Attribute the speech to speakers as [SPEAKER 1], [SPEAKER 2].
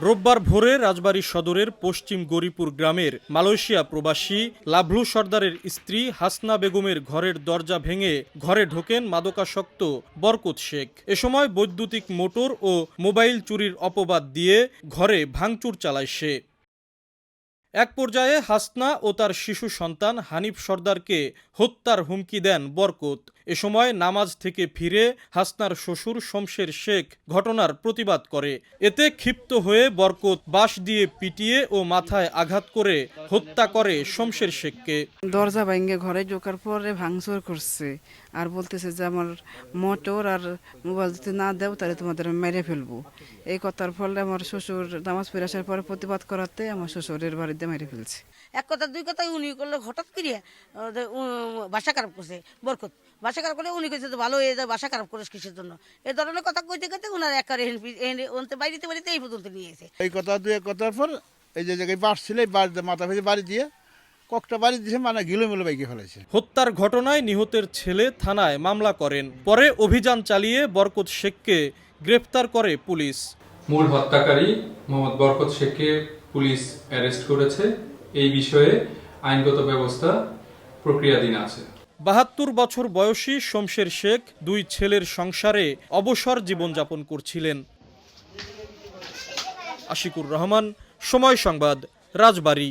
[SPEAKER 1] রোববার ভোরে রাজবাড়ী সদরের পশ্চিম গরিপুর গ্রামের মালয়েশিয়া প্রবাসী লাভলু সর্দারের স্ত্রী হাসনা বেগমের ঘরের দরজা ভেঙে ঘরে ঢোকেন মাদকাসক্ত বরকত শেখ। এ সময় বৈদ্যুতিক মোটর ও মোবাইল চুরির অপবাদ দিয়ে ঘরে ভাঙচুর চালায় সে। এক পর্যায়ে হাসনা ও তার শিশু সন্তান হানিফ সর্দারকে হত্যার হুমকি দেন বরকত। এ সময় নামাজ থেকে ফিরে হাসনার শ্বশুর শমশের শেখ ঘটনার প্রতিবাদ করে। এতে ক্ষিপ্ত হয়ে বরকত বাঁশ দিয়ে পিটিয়ে ও মাথায় আঘাত করে হত্যা করে শমশের শেখকে।
[SPEAKER 2] দরজা ভেঙে ঘরে ঢোকার পরে ভাঙচুর করছে আর বলতেছে যে আমার মোটর আর মোবাইল যদি না দেও তাহলে তোমাদের মেরে ফেলবো। এই কথার ফলে আমার শ্বশুর নামাজ পড়ে আসার পরে প্রতিবাদ করাতে আমার শ্বশুরের বাড়িতে মেরে ফেলছে।
[SPEAKER 3] এক কথা দুই কথা উনি করলে হঠাৎ করে ভাষা খারাপ করছে বরকত। ভাষা খারাপ করলে উনি কইছে ভালো হয়ে যায়, ভাষা খারাপ করিস কিসের জন্য, এই ধরনের কথা কইতে কইতে ওনার একারে বাড়িতে বাড়িতে এই পর্যন্ত নিয়ে গেছে।
[SPEAKER 4] এই কথা দুই কথার পর এই যে জায়গায় বাস ছিল এই বাড়িতে মাথা ভেজে বাড়ি দিয়ে ককটা বাড়ি দিয়েছে, মানে গিলোমিলো বাইকে ফেলেছে।
[SPEAKER 1] হত্যার ঘটনায় নিহতের ছেলে থানায় মামলা করেন। পরে অভিযান চালিয়ে বরকত শেখকে গ্রেফতার করে পুলিশ।
[SPEAKER 5] মূল হত্যাকারী মোহাম্মদ বরকত শেখকে পুলিশ অ্যারেস্ট করেছে। এই বিষয়ে আইনগত ব্যবস্থা প্রক্রিয়াধীন আছে।
[SPEAKER 1] ৭২ বছর বয়সী শমশের শেখ দুই ছেলের সংসারে অবসর জীবনযাপন করছিলেন। আশিকুর রহমান, সময় সংবাদ, রাজবাড়ী।